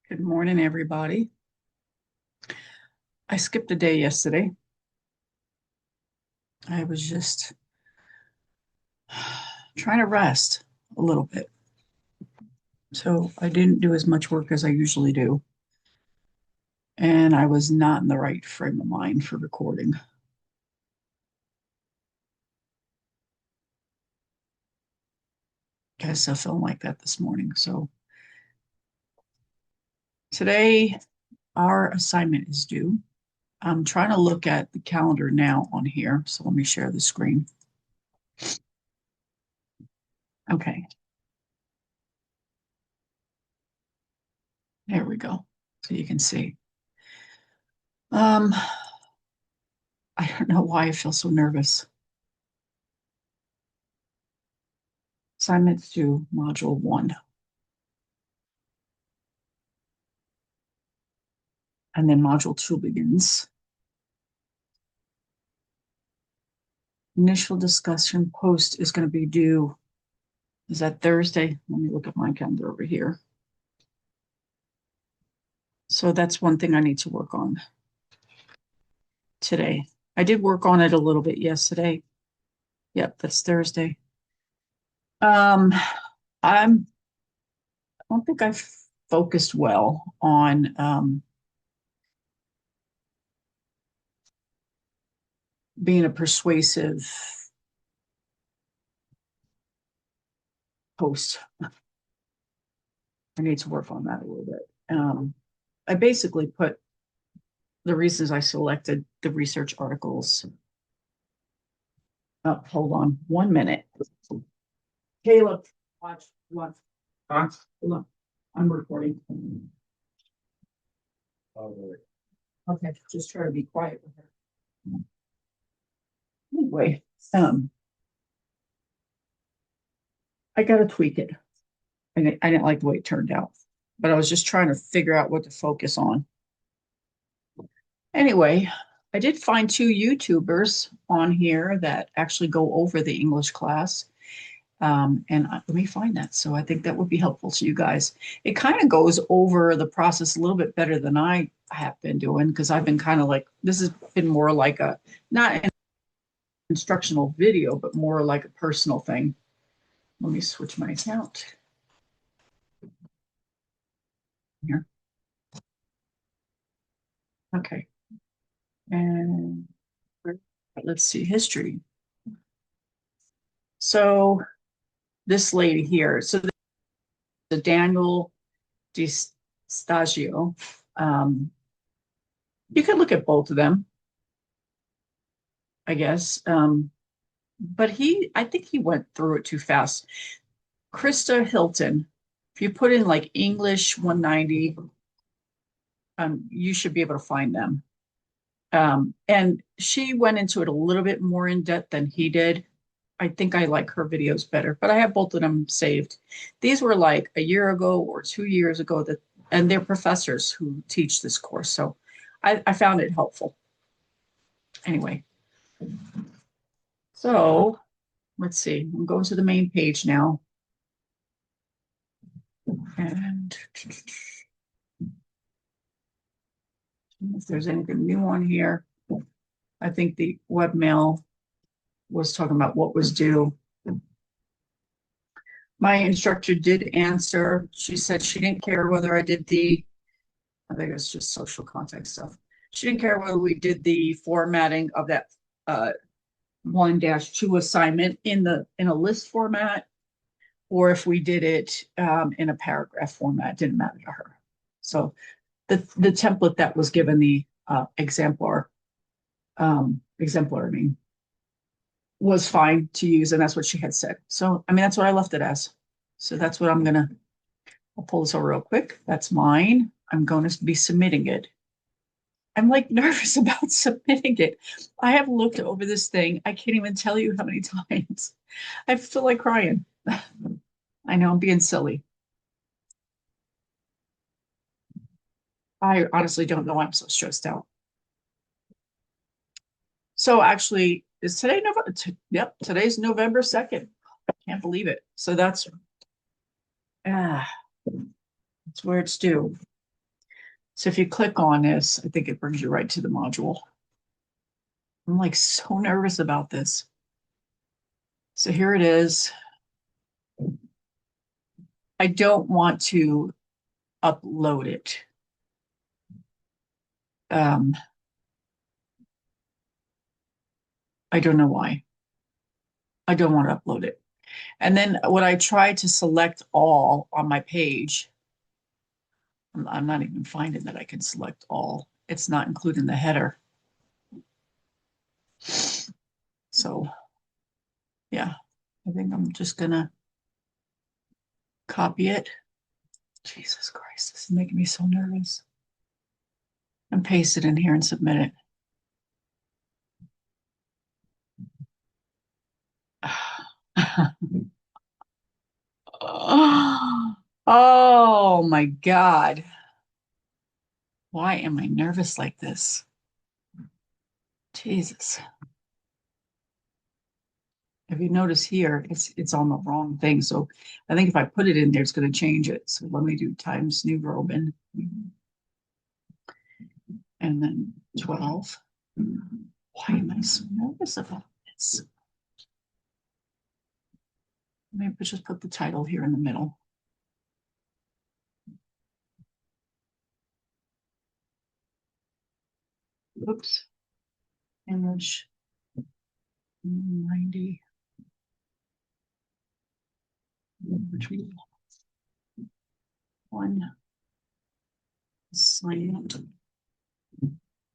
Good morning, everybody. I skipped a day yesterday. I was just trying to rest a little bit. So I didn't do as much work as I usually do. And I was not in the right frame of mind for recording. I still feeling like that this morning. So today, our assignment is due. I'm trying to look at the calendar now on here. So let me share the screen. Okay, there we go. So you can see. I don't know why I feel so nervous. Assignments due, module 1. And then module 2 begins. Initial discussion post is going to be due, is that Thursday? Let me look at my calendar over here. So that's one thing I need to work on today. I did work on it a little bit yesterday. Yep, that's Thursday. Um, I don't think I've focused well on being a persuasive host. I need to work on that a little bit. I basically put the reasons I selected the research articles. Oh, hold on 1 minute. Caleb, watch. Huh? Hold on. I'm recording. Oh, really? Okay, just try to be quiet with her. Anyway, I gotta tweak it. And I didn't like the way it turned out, but I was just trying to figure out what to focus on. Anyway, I did find 2 YouTubers on here that actually go over the English class. Let me find that. So I think that would be helpful to you guys. It kind of goes over the process a little bit better than I have been doing because I've been kind of like, this has been more like a, not an instructional video, but more like a personal thing. Let me switch my account here. Okay. And let's see, history. So this lady here, so the Daniel Di Stagio, you could look at both of them, I guess. But I think he went through it too fast. Krista Hilton, if you put in like English 190, you should be able to find them. And she went into it a little bit more in depth than he did. I think I like her videos better, but I have both of them saved. These were like a year ago or 2 years ago and they're professors who teach this course. So I found it helpful. Anyway, so let's see. I'm going to the main page now. And if there's anything new on here, I think the webmail was talking about what was due. My instructor did answer. She said she didn't care whether I think it's just social context stuff. She didn't care whether we did the formatting of that 1-2 assignment in a list format or if we did it in a paragraph format. It didn't matter to her. So the template that was given, the exemplar, was fine to use, and that's what she had said. So, I mean, that's what I left it as. So that's what I'll pull this over real quick. That's mine. I'm going to be submitting it. I'm like nervous about submitting it. I have looked over this thing. I can't even tell you how many times. I feel like crying. I know I'm being silly. I honestly don't know why I'm so stressed out. So actually, is today November? Yep, today's November 2nd. I can't believe it. So that's where it's due. So if you click on this, I think it brings you right to the module. I'm like so nervous about this. So here it is. I don't want to upload it. Um, I don't know why. I don't want to upload it. And then when I try to select all on my page, I'm not even finding that I can select all. It's not including the header. So yeah, I think I'm just gonna copy it. Jesus Christ, this is making me so nervous. And paste it in here and submit it. Oh my God. Why am I nervous like this? Jesus. If you notice here, it's on the wrong thing. So I think if I put it in there, it's going to change it. So let me do Times New Roman and then 12. Why am I so nervous about this? Maybe just put the title here in the middle. Oops. English 90. One assignment.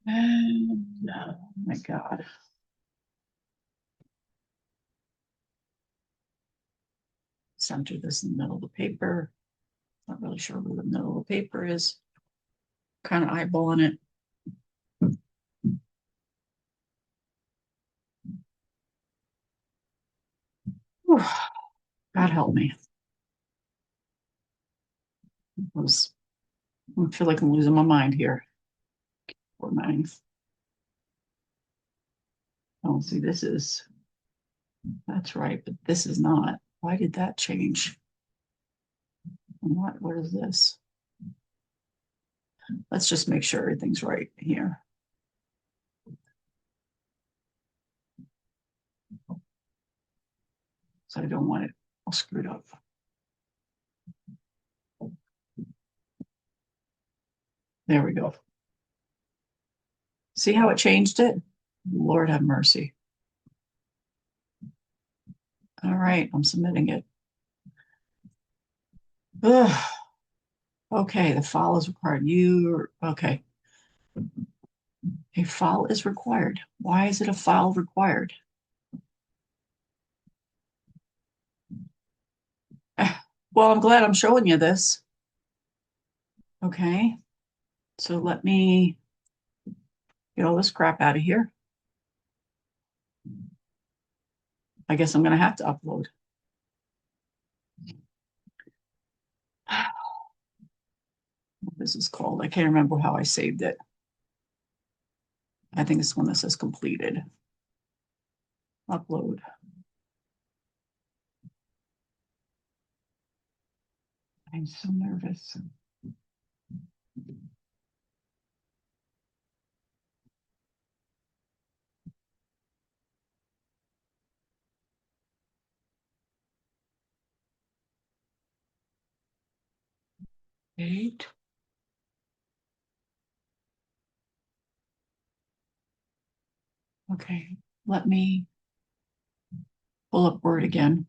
And, oh my God. Center this in the middle of the paper. Not really sure where the middle of the paper is. Kind of eyeballing it. Whew. God help me. I feel like I'm losing my mind here. Poor mine. Oh, see, that's right, but this is not. Why did that change? What is this? Let's just make sure everything's right here. So I don't want it all screwed up. There we go. See how it changed it? Lord have mercy. All right, I'm submitting it. Ugh. Okay, the file is required. Okay. A file is required. Why is it a file required? Well, I'm glad I'm showing you this. Okay, so let me get all this crap out of here. I guess I'm going to have to upload. What this is called. I can't remember how I saved it. I think it's one that says completed. Upload. I'm so nervous. Eight. Okay, let me pull up Word again.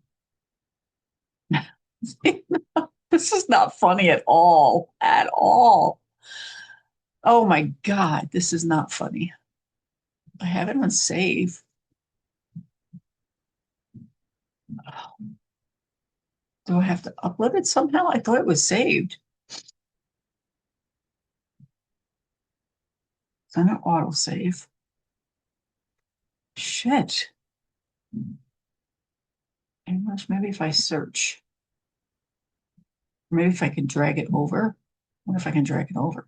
This is not funny at all. At all. Oh my God, this is not funny. I have it on save. Do I have to upload it somehow? I thought it was saved. It's not auto save. Shit. English, maybe if I search. Maybe if I can drag it over. What if I can drag it over?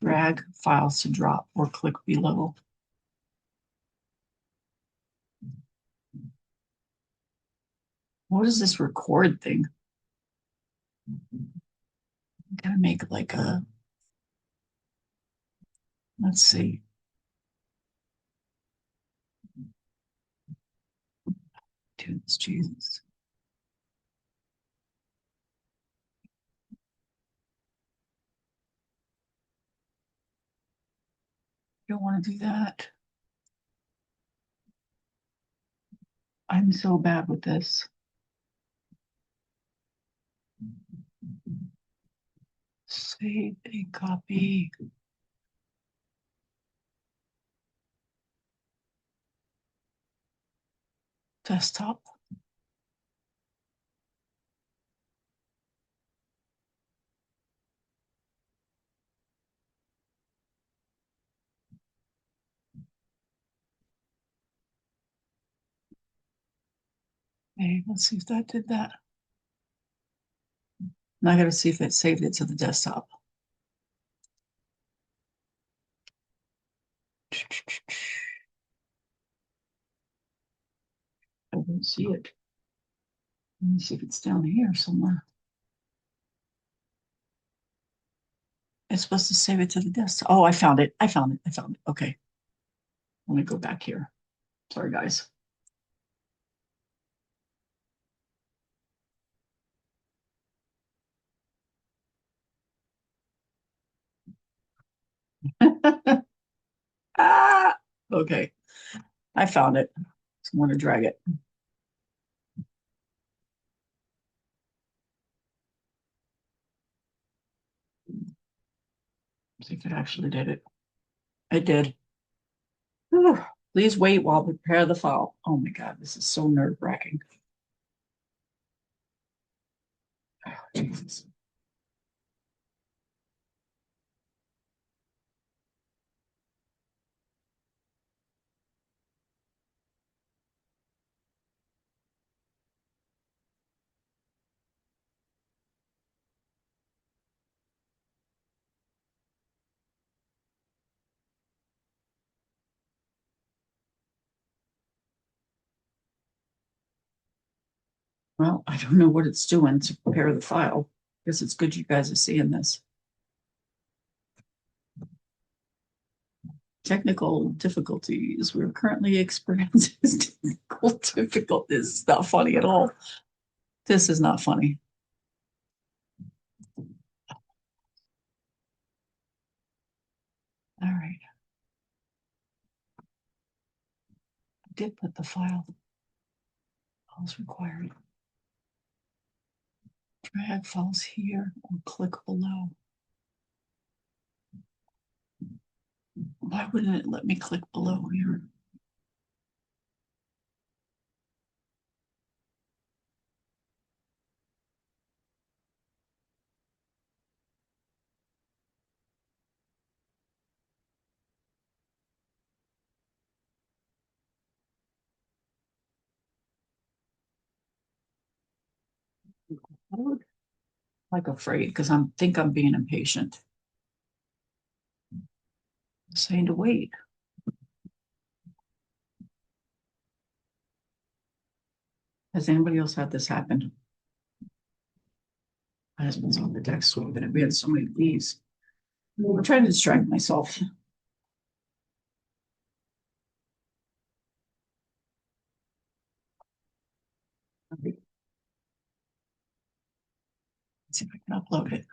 Drag files to drop or click below. What is this record thing? Gotta make like a, let's see. Dude, Jesus. Don't want to do that. I'm so bad with this. Save a copy. Desktop. Okay, let's see if that did that. Now I gotta see if it saved it to the desktop. I don't see it. Let me see if it's down here somewhere. It's supposed to save it to the desktop. Oh, I found it. I found it. I found it. Okay. Let me go back here. Sorry, guys. Ah, okay. I found it. So I'm going to drag it. See if it actually did it. It did. Whew. Please wait while I prepare the file. Oh my God, this is so nerve-wracking. Oh, Jesus. Well, I don't know what it's doing to prepare the file. Guess it's good you guys are seeing this. Technical difficulties. We're currently experiencing technical difficulties. This is not funny at all. This is not funny. All right. I did put the file. Files required. Drag files here or click below. Why wouldn't it let me click below here? Like afraid because I think I'm being impatient. I'm saying to wait. Has anybody else had this happen? My husband's on the deck sweeping it. We had so many leaves. I'm trying to distract myself. Let's see if I can upload it.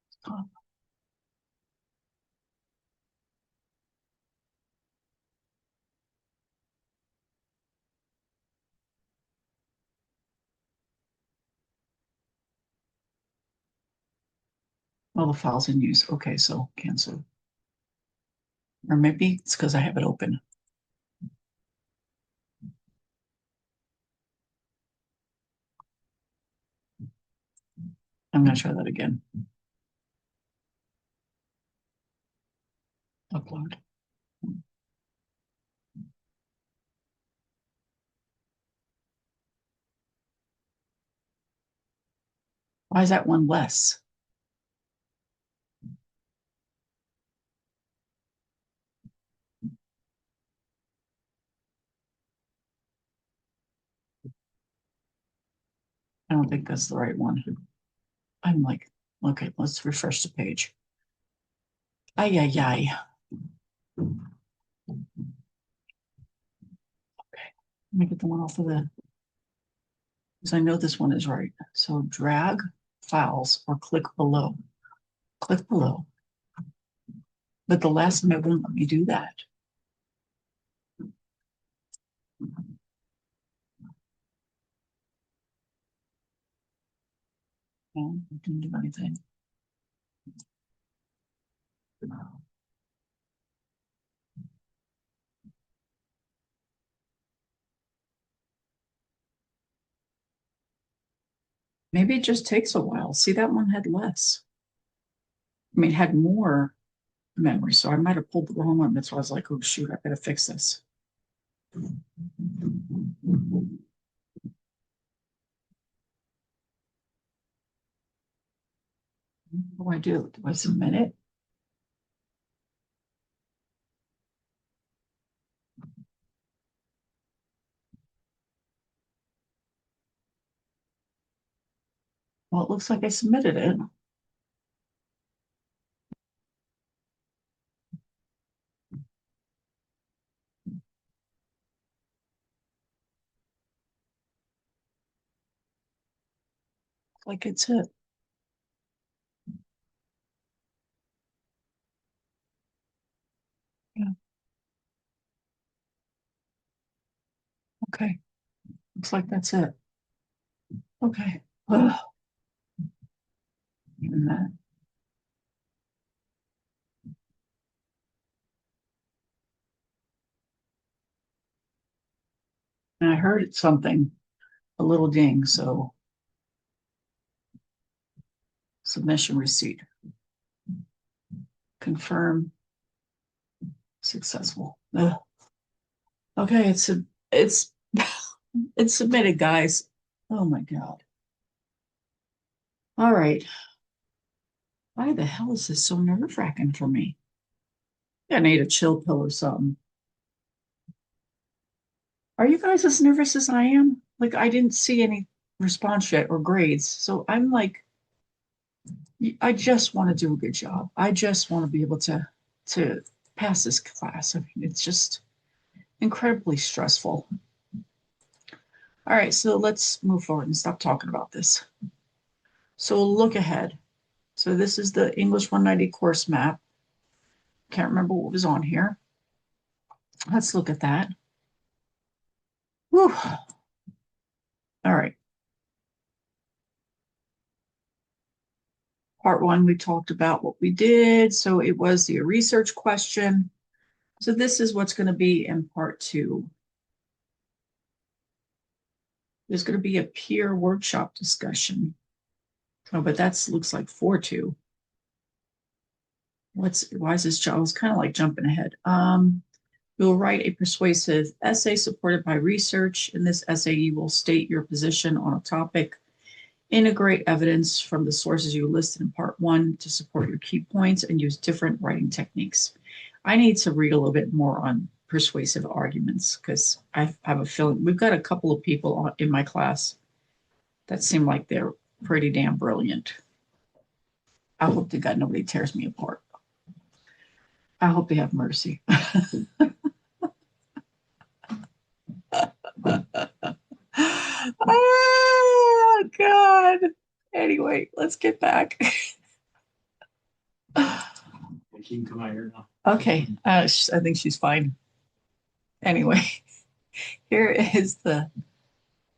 Stop. Well, the file's in use. Okay, so cancel. Or maybe it's because I have it open. I'm going to try that again. Upload. Why is that one less? I don't think that's the right one. I'm like, okay, let's refresh the page. Ay, ay, ay. Okay, let me get the one off of the, because I know this one is right. So drag files or click below. Click below. But the last time it wouldn't let me do that. No, it didn't do anything. Maybe it just takes a while. See, that one had less. I mean, it had more memory, so I might have pulled the wrong one. That's why I was like, oh shoot, I better fix this. What do I do? Do I submit it? Well, it looks like I submitted it. Like it's it. Yeah. Okay. Looks like that's it. Okay. Ugh. Even that. And I heard something, a little ding. So submission receipt. Confirm successful. Ugh. Okay, it's it's submitted, guys. Oh my God. All right. Why the hell is this so nerve-wracking for me? I need a chill pill or something. Are you guys as nervous as I am? Like I didn't see any response yet or grades. So I'm like, I just want to do a good job. I just want to be able to pass this class. I mean, it's just incredibly stressful. All right, so let's move forward and stop talking about this. So we'll look ahead. So this is the English 190 course map. Can't remember what was on here. Let's look at that. Whew. All right. Part one, we talked about what we did. So it was the research question. So this is what's going to be in part two. There's going to be a peer workshop discussion. Oh, but that looks like 4-2. Why is this? I was kind of like jumping ahead. You'll write a persuasive essay supported by research. In this essay, you will state your position on a topic, integrate evidence from the sources you listed in part one to support your key points, and use different writing techniques. I need to read a little bit more on persuasive arguments because I have a feeling we've got a couple of people in my class that seem like they're pretty damn brilliant. I hope to God nobody tears me apart. I hope they have mercy. Oh, God. Anyway, let's get back. She can come out here now. Okay. I think she's fine. Anyway, here is the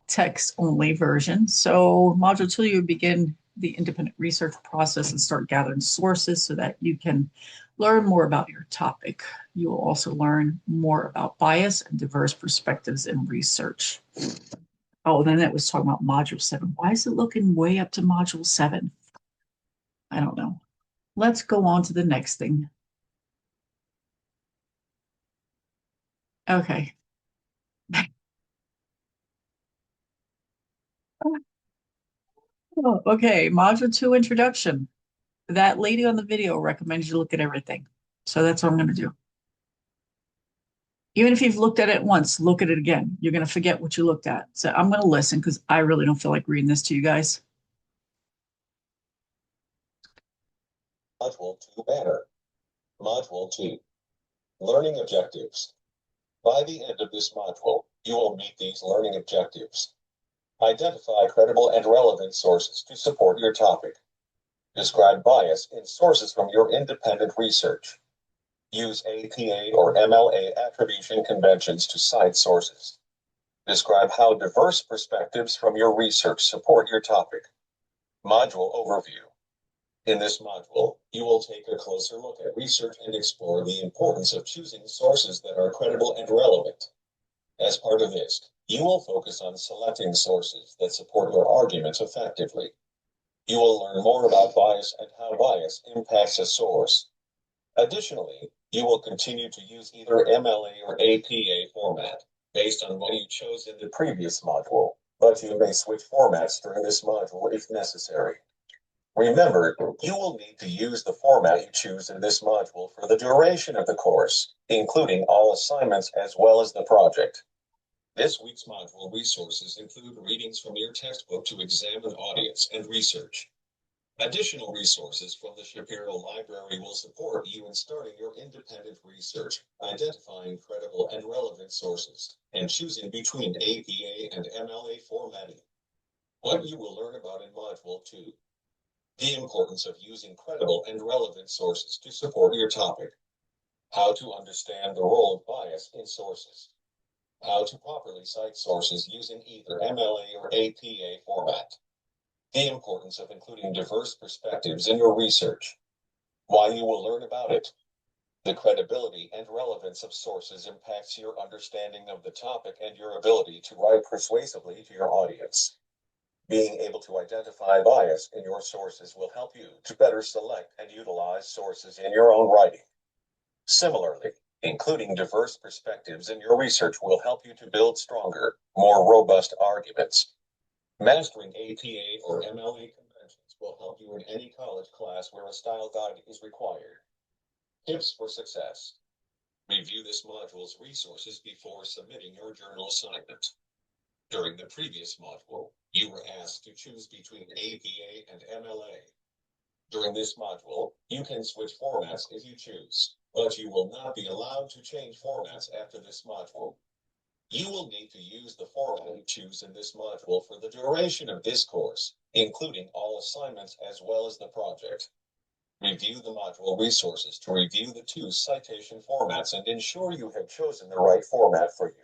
text only version. So, module two, you begin the independent research process and start gathering sources so that you can learn more about your topic. You will also learn more about bias and diverse perspectives in research. Oh, then that was talking about module seven. Why is it looking way up to module seven? I don't know. Let's go on to the next thing. Okay. Oh, okay, module two introduction. That lady on the video recommends you look at everything. So that's what I'm going to do. Even if you've looked at it once, look at it again. You're going to forget what you looked at. So I'm going to listen because I really don't feel like reading this to you guys. Module 2 banner. Module 2. Learning objectives. By the end of this module, you will meet these learning objectives. Identify credible and relevant sources to support your topic. Describe bias in sources from your independent research. Use APA or MLA attribution conventions to cite sources. Describe how diverse perspectives from your research support your topic. Module overview. In this module, you will take a closer look at research and explore the importance of choosing sources that are credible and relevant. As part of this, you will focus on selecting sources that support your arguments effectively. You will learn more about bias and how bias impacts a source. Additionally, you will continue to use either MLA or APA format based on what you chose in the previous module, but you may switch formats during this module if necessary. Remember, you will need to use the format you choose in this module for the duration of the course, including all assignments as well as the project. This week's module resources include readings from your textbook to examine audience and research. Additional resources from the Shapiro Library will support you in starting your independent research, identifying credible and relevant sources, and choosing between APA and MLA formatting. What you will learn about in Module 2. The importance of using credible and relevant sources to support your topic. How to understand the role of bias in sources. How to properly cite sources using either MLA or APA format. The importance of including diverse perspectives in your research. Why you will learn about it. The credibility and relevance of sources impacts your understanding of the topic and your ability to write persuasively to your audience. Being able to identify bias in your sources will help you to better select and utilize sources in your own writing. Similarly, including diverse perspectives in your research will help you to build stronger, more robust arguments. Mastering APA or MLA conventions will help you in any college class where a style guide is required. Tips for success. Review this module's resources before submitting your journal assignment. During the previous module, you were asked to choose between APA and MLA. During this module, you can switch formats if you choose, but you will not be allowed to change formats after this module. You will need to use the format you choose in this module for the duration of this course, including all assignments as well as the project. Review the module resources to review the two citation formats and ensure you have chosen the right format for you.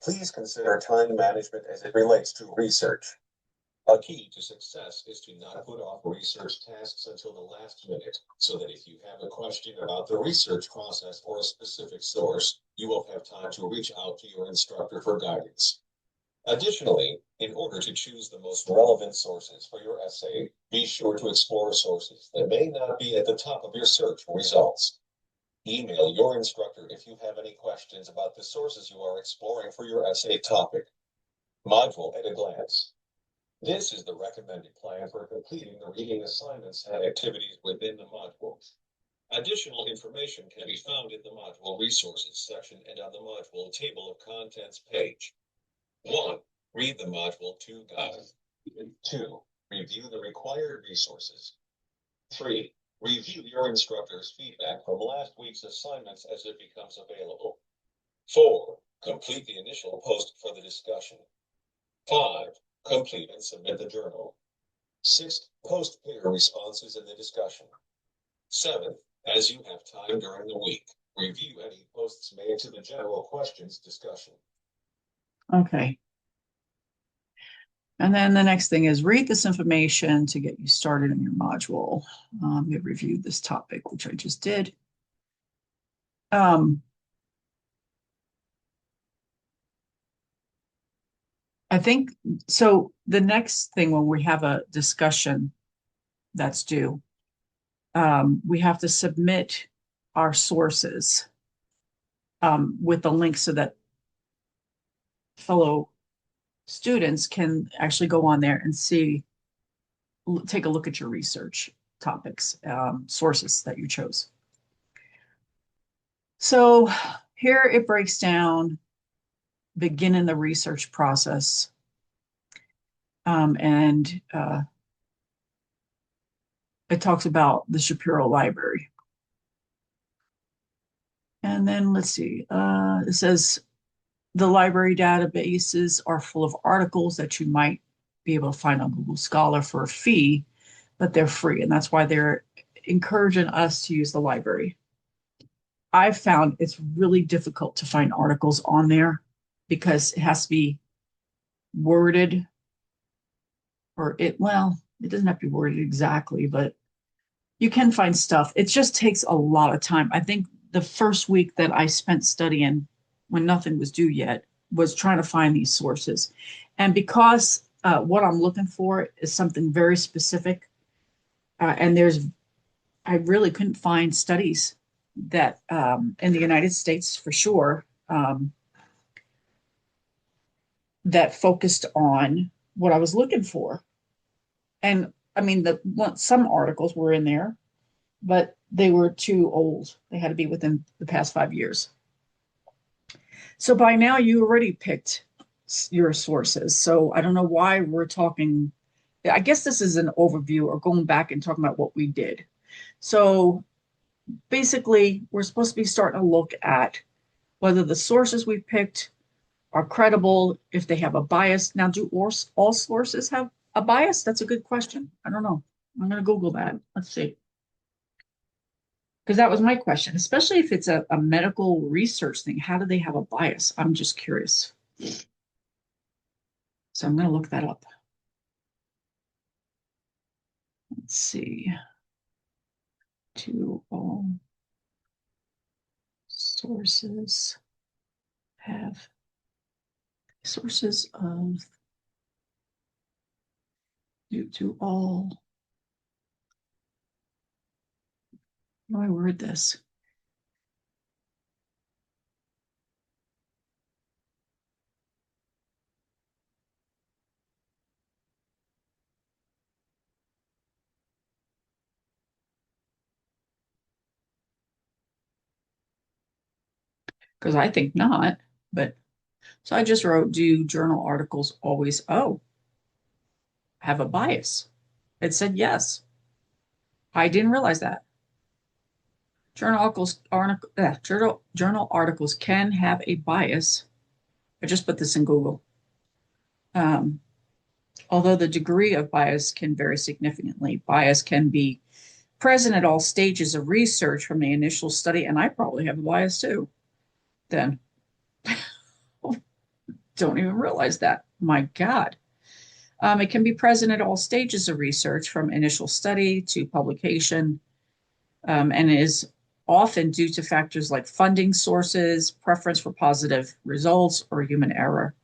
Please consider time management as it relates to research. A key to success is to not put off research tasks until the last minute, so that if you have a question about the research process or a specific source, you will have time to reach out to your instructor for guidance. Additionally, in order to choose the most relevant sources for your essay, be sure to explore sources that may not be at the top of your search results. Email your instructor if you have any questions about the sources you are exploring for your essay topic. Module at a glance. This is the recommended plan for completing the reading assignments and activities within the module. Additional information can be found in the module resources section and on the module table of contents page. 1. Read the module 2 guide. 2. Review the required resources. 3. Review your instructor's feedback from last week's assignments as it becomes available. 4. Complete the initial post for the discussion. 5. Complete and submit the journal. 6. Post peer responses in the discussion. 7. As you have time during the week, review any posts made to the general questions discussion. Okay. And then the next thing is read this information to get you started in your module. We reviewed this topic, which I just did. I think, so the next thing when we have a discussion that's due, we have to submit our sources with the link so that fellow students can actually go on there and see, take a look at your research topics, sources that you chose. So Here it breaks down beginning the research process. And it talks about the Shapiro Library. And then let's see, it says the library databases are full of articles that you might be able to find on Google Scholar for a fee, but they're free. And that's why they're encouraging us to use the library. I've found it's really difficult to find articles on there because it has to be worded or it doesn't have to be worded exactly, but you can find stuff. It just takes a lot of time. I think the first week that I spent studying when nothing was due yet was trying to find these sources. And because what I'm looking for is something very specific, and I really couldn't find studies that in the United States for sure that focused on what I was looking for. And I mean, some articles were in there, but they were too old. They had to be within the past 5 years. So by now you already picked your sources. So I don't know why we're talking. I guess this is an overview or going back and talking about what we did. So basically, we're supposed to be starting to look at whether the sources we picked are credible, if they have a bias. Now, do all sources have a bias? That's a good question. I don't know. I'm going to Google that. Let's see. Because that was my question, especially if it's a medical research thing. How do they have a bias? I'm just curious. So I'm going to look that up. Let's see. Do all sources have sources of do all, how do I word this? Because I think not, but so I just wrote, do journal articles always, have a bias? It said yes. I didn't realize that. Journal articles can have a bias. I just put this in Google. Um, Although the degree of bias can vary significantly, bias can be present at all stages of research from the initial study, and I probably have a bias too. Then don't even realize that. My God. It can be present at all stages of research from initial study to publication, and is often due to factors like funding sources, preference for positive results, or human error.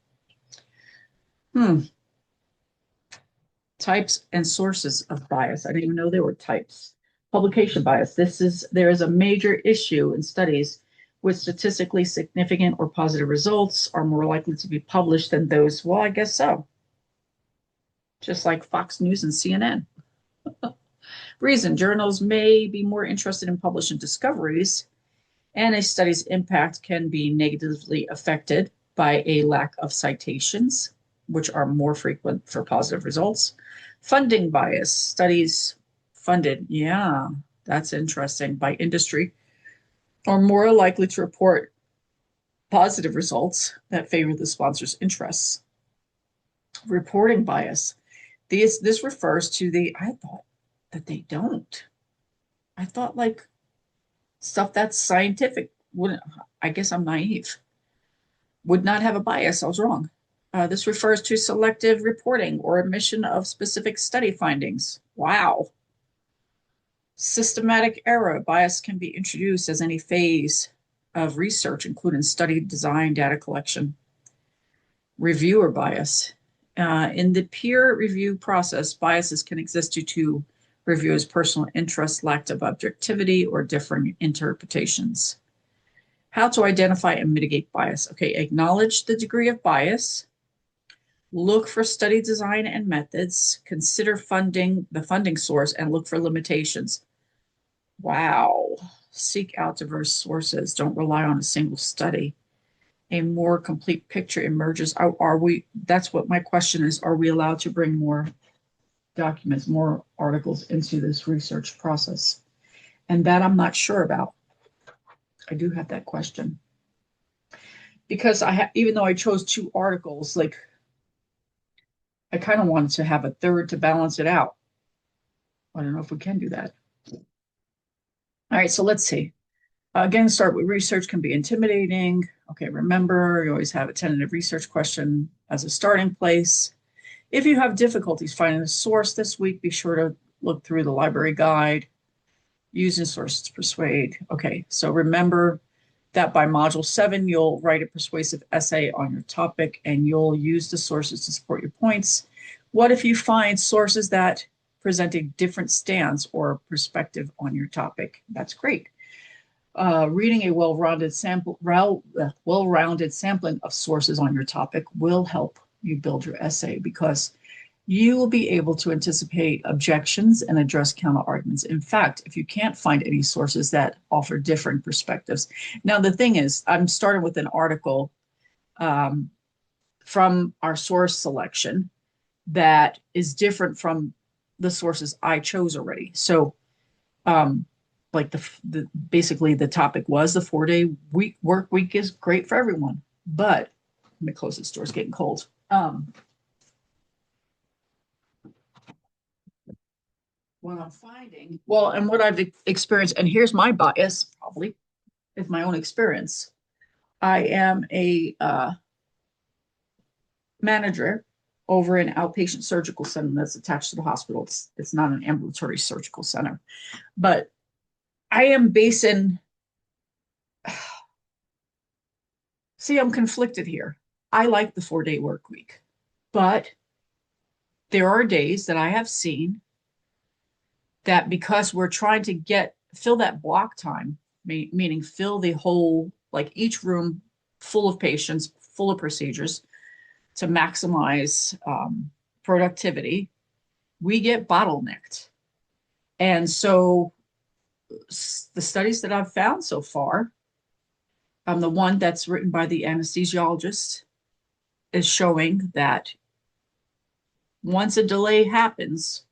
Types and sources of bias. I didn't even know there were types. Publication bias. There is a major issue in studies with statistically significant or positive results are more likely to be published than those. Well, I guess so. Just like Fox News and CNN. Reason journals may be more interested in publishing discoveries, and a study's impact can be negatively affected by a lack of citations, which are more frequent for positive results. Funding bias, studies funded, yeah, that's interesting, by industry are more likely to report positive results that favor the sponsor's interests. Reporting bias, this refers to I thought that they don't. I thought like stuff that's scientific wouldn't, I guess I'm naive, would not have a bias. I was wrong. This refers to selective reporting or omission of specific study findings. Wow. Systematic error bias can be introduced as any phase of research, including study design, data collection. Reviewer bias. In the peer review process, biases can exist due to reviewers' personal interest, lack of objectivity, or differing interpretations. How to identify and mitigate bias. Okay, acknowledge the degree of bias. Look for study design and methods. Consider the funding source, and look for limitations. Wow. seek out diverse sources. Don't rely on a single study. A more complete picture emerges. Are we, that's what my question is. Are we allowed to bring more documents, more articles into this research process? And that I'm not sure about. I do have that question. Because even though I chose two articles, like I kind of wanted to have a third to balance it out. I don't know if we can do that. All right, so let's see. Again, start with research can be intimidating. Okay, remember, you always have a tentative research question as a starting place. If you have difficulties finding a source this week, be sure to look through the library guide, using sources to persuade. Okay, so remember that by module 7, you'll write a persuasive essay on your topic and you'll use the sources to support your points. What if you find sources that present a different stance or perspective on your topic? That's great. Reading a well-rounded sampling of sources on your topic will help you build your essay because you will be able to anticipate objections and address counter arguments. In fact, if you can't find any sources that offer different perspectives. Now, the thing is, I'm starting with an article from our source selection that is different from the sources I chose already. So, like basically the topic was the 4-day work week is great for everyone, but let me close this door, it's getting cold. What I'm finding, well, and what I've experienced, and here's my bias, probably, is my own experience. I am a manager over an outpatient surgical center that's attached to the hospital. It's not an ambulatory surgical center, but I am basing, see, I'm conflicted here. I like the 4-day work week, but there are days that I have seen that because we're trying to fill that block time, meaning fill the whole, like each room full of patients, full of procedures to maximize productivity, we get bottlenecked. And so the studies that I've found so far, the one that's written by the anesthesiologist is showing that once a delay happens,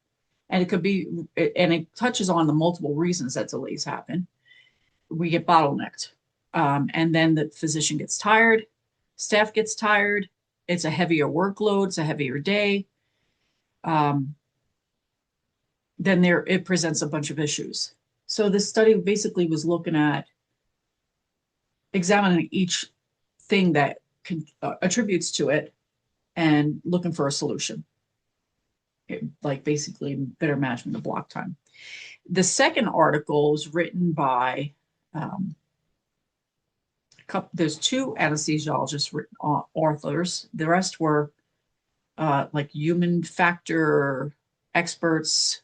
and it could be, and it touches on the multiple reasons that delays happen, we get bottlenecked. And then the physician gets tired, staff gets tired, it's a heavier workload, it's a heavier day. Then it presents a bunch of issues. So this study basically was looking at examining each thing that attributes to it and looking for a solution. Like basically better management of block time. The second article is written by there's two anesthesiologists authors. The rest were like human factor experts.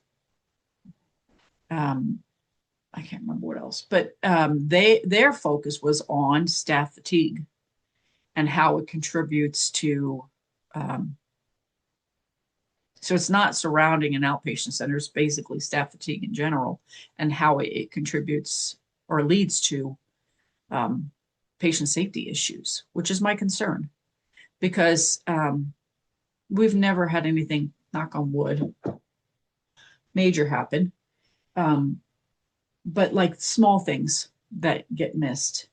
I can't remember what else, but their focus was on staff fatigue and how it contributes to. So it's not surrounding an outpatient center, it's basically staff fatigue in general and how it contributes or leads to patient safety issues, which is my concern because we've never had anything, knock on wood, major happen. But like small things that get missed.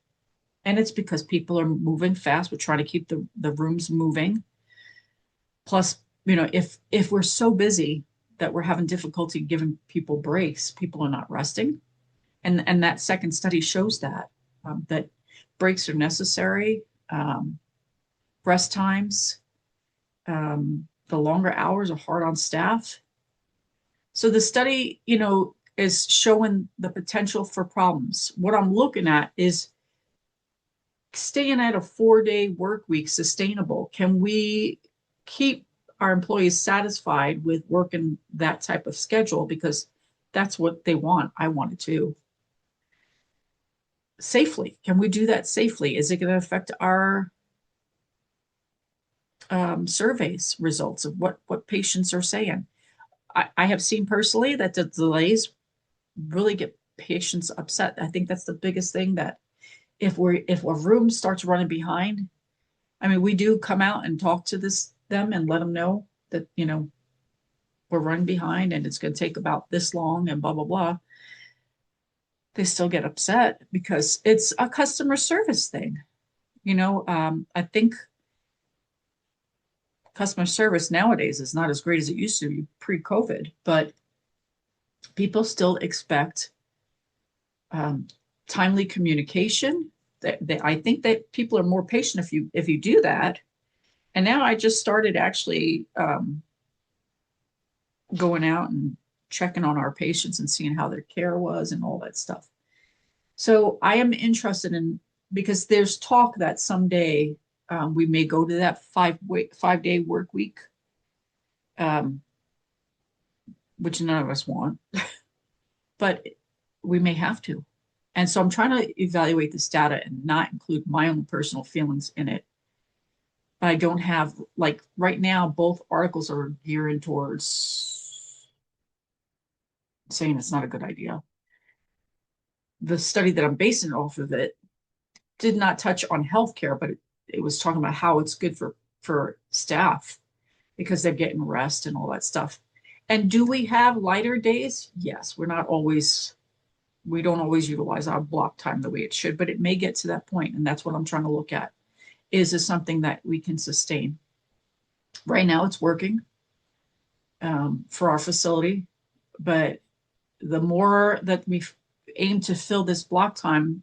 And it's because people are moving fast. We're trying to keep the rooms moving. Plus, if we're so busy that we're having difficulty giving people breaks, people are not resting. And that second study shows that breaks are necessary. Rest times, the longer hours are hard on staff. So the study, is showing the potential for problems. What I'm looking at is staying at a 4-day work week sustainable. Can we keep our employees satisfied with working that type of schedule? Because that's what they want. I want it too. Safely. Can we do that safely? Is it going to affect our surveys results of what patients are saying? I have seen personally that the delays really get patients upset. I think that's the biggest thing, that if a room starts running behind, I mean, we do come out and talk to them and let them know that, we're running behind and it's going to take about this long and blah, blah, blah. They still get upset because it's a customer service thing. I think customer service nowadays is not as great as it used to be pre-COVID, but people still expect timely communication. I think that people are more patient if you do that. And now I just started actually going out and checking on our patients and seeing how their care was and all that stuff. So I am interested in, because there's talk that someday we may go to that 5-day work week, which none of us want, but we may have to. And so I'm trying to evaluate this data and not include my own personal feelings in it. But I don't have, like right now, both articles are gearing towards saying it's not a good idea. The study that I'm basing off of it did not touch on healthcare, but it was talking about how it's good for staff because they're getting rest and all that stuff. And do we have lighter days? Yes, we don't always utilize our block time the way it should, but it may get to that point, and that's what I'm trying to look at. Is this something that we can sustain? Right now, it's working for our facility, but the more that we aim to fill this block time,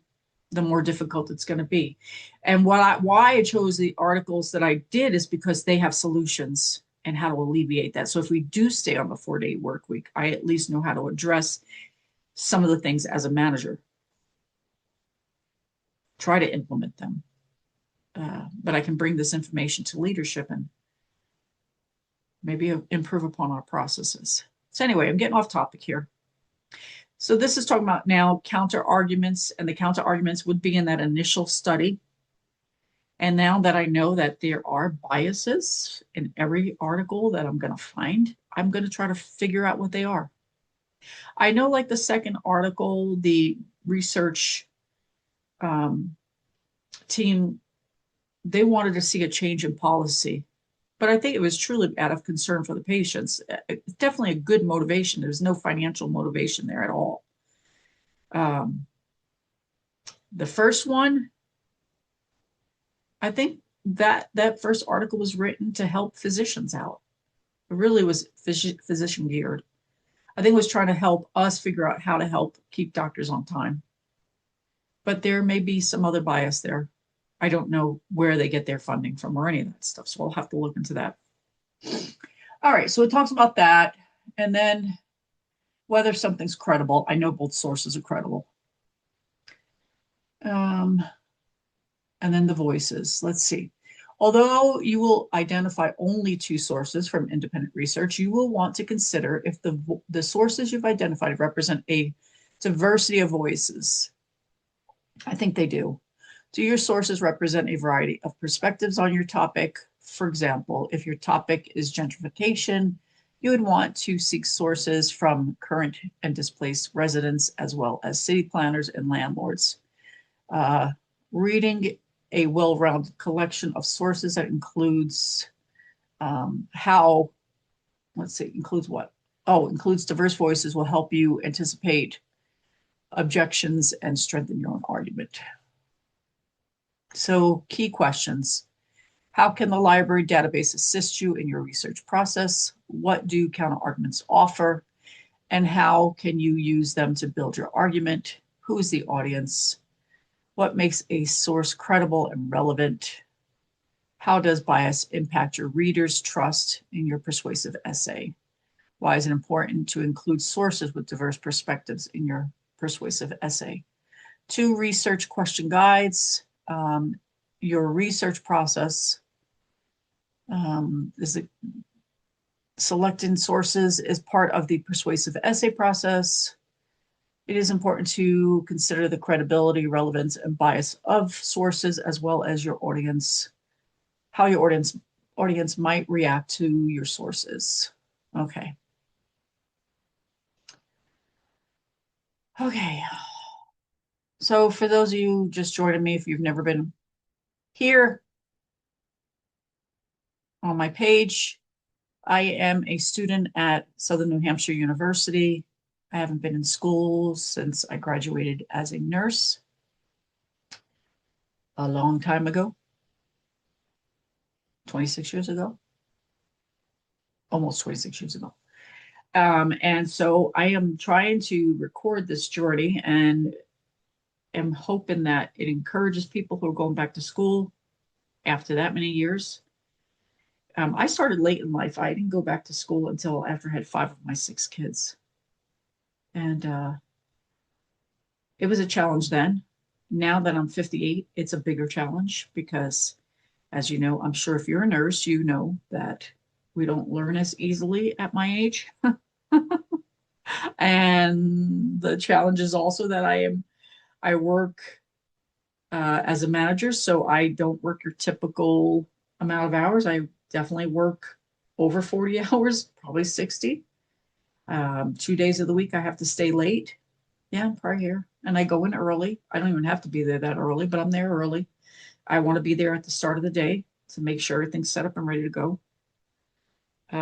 the more difficult it's going to be. And why I chose the articles that I did is because they have solutions and how to alleviate that. So if we do stay on the 4-day work week, I at least know how to address some of the things as a manager. Try to implement them. But I can bring this information to leadership and maybe improve upon our processes. So anyway, I'm getting off topic here. So this is talking about now counter arguments, and the counter arguments would be in that initial study. And now that I know that there are biases in every article that I'm going to find, I'm going to try to figure out what they are. I know, like the second article, the research team, they wanted to see a change in policy, but I think it was truly out of concern for the patients. It's definitely a good motivation. There's no financial motivation there at all. The first one, I think that first article was written to help physicians out. It really was physician geared. I think it was trying to help us figure out how to help keep doctors on time. But there may be some other bias there. I don't know where they get their funding from or any of that stuff. So I'll have to look into that. All right. So it talks about that. And then whether something's credible. I know both sources are credible. And then the voices. Let's see. Although you will identify only 2 sources from independent research, you will want to consider if the sources you've identified represent a diversity of voices. I think they do. Do your sources represent a variety of perspectives on your topic? For example, if your topic is gentrification, you would want to seek sources from current and displaced residents, as well as city planners and landlords. Reading a well-rounded collection of sources that includes includes what? Oh, includes diverse voices will help you anticipate objections and strengthen your own argument. So, key questions. How can the library database assist you in your research process? What do counterarguments offer? And how can you use them to build your argument? Who is the audience? What makes a source credible and relevant? How does bias impact your readers' trust in your persuasive essay? Why is it important to include sources with diverse perspectives in your persuasive essay? 2 research question guides. Your research process selecting sources is part of the persuasive essay process. It is important to consider the credibility, relevance, and bias of sources, as well as your audience, how your audience might react to your sources. Okay. Okay. So for those of you just joining me, if you've never been here on my page, I am a student at Southern New Hampshire University. I haven't been in school since I graduated as a nurse a long time ago, 26 years ago, almost 26 years ago. And so I am trying to record this journey and am hoping that it encourages people who are going back to school after that many years. I started late in life. I didn't go back to school until after I had 5 of my 6 kids. And it was a challenge then. Now that I'm 58, it's a bigger challenge because, as you know, I'm sure if you're a nurse, you know that we don't learn as easily at my age. And the challenge is also that I work as a manager, so I don't work your typical amount of hours. I definitely work over 40 hours, probably 60. 2 days of the week I have to stay late. Yeah, I'm probably here. And I go in early. I don't even have to be there that early, but I'm there early. I want to be there at the start of the day to make sure everything's set up and ready to go.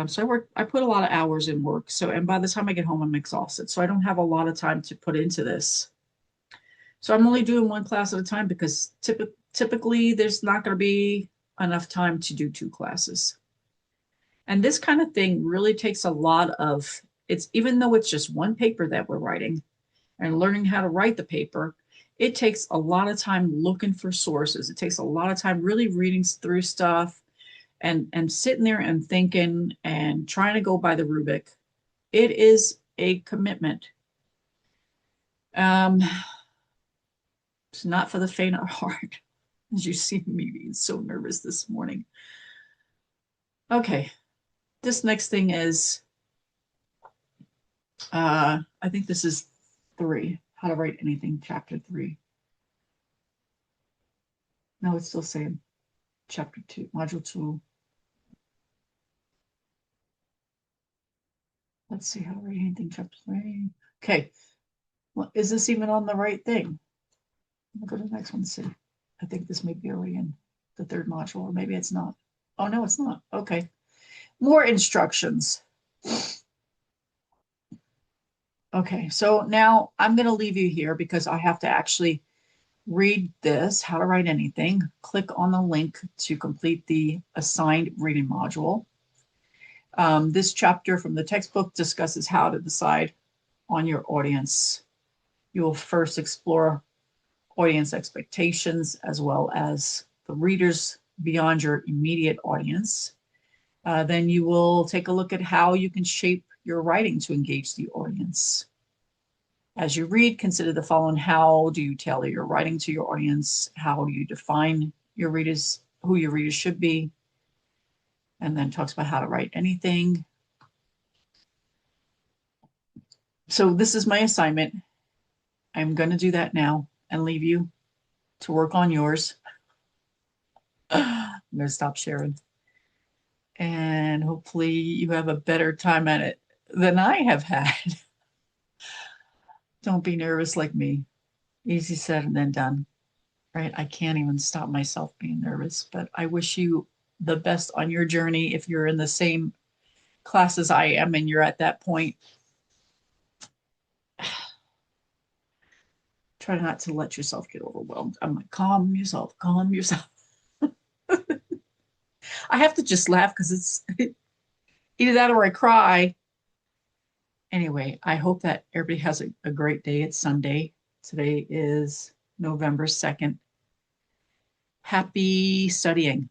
So I put a lot of hours in work. So, and by the time I get home, I'm exhausted. So I don't have a lot of time to put into this. So I'm only doing one class at a time because typically there's not going to be enough time to do 2 classes. And this kind of thing really takes a lot of, it's even though it's just one paper that we're writing and learning how to write the paper, it takes a lot of time looking for sources. It takes a lot of time really reading through stuff and sitting there and thinking and trying to go by the rubric. It is a commitment. Um, it's not for the faint of heart, as you see me being so nervous this morning. Okay, this next thing is, I think this is 3, how to write anything, chapter 3. No, it's still saying chapter 2, module 2. Let's see how to write anything, chapter 3. Okay, well, is this even on the right thing? I'll go to the next one and see. I think this may be already in the 3rd module, or maybe it's not. Oh, no, it's not. Okay. More instructions. Okay, so now I'm going to leave you here because I have to actually read this, how to write anything. Click on the link to complete the assigned reading module. This chapter from the textbook discusses how to decide on your audience. You will first explore audience expectations as well as the readers beyond your immediate audience. Then you will take a look at how you can shape your writing to engage the audience. As you read, consider the following. How do you tailor your writing to your audience? How do you define your readers, who your readers should be? And then talks about how to write anything. So this is my assignment. I'm going to do that now and leave you to work on yours. I'm going to stop sharing. And hopefully you have a better time at it than I have had. Don't be nervous like me. Easy said and then done, right? I can't even stop myself being nervous, but I wish you the best on your journey. If you're in the same class as I am and you're at that point, try not to let yourself get overwhelmed. I'm like, calm yourself, calm yourself. I have to just laugh because it's either that or I cry. Anyway, I hope that everybody has a great day. It's Sunday. Today is November 2nd. Happy studying.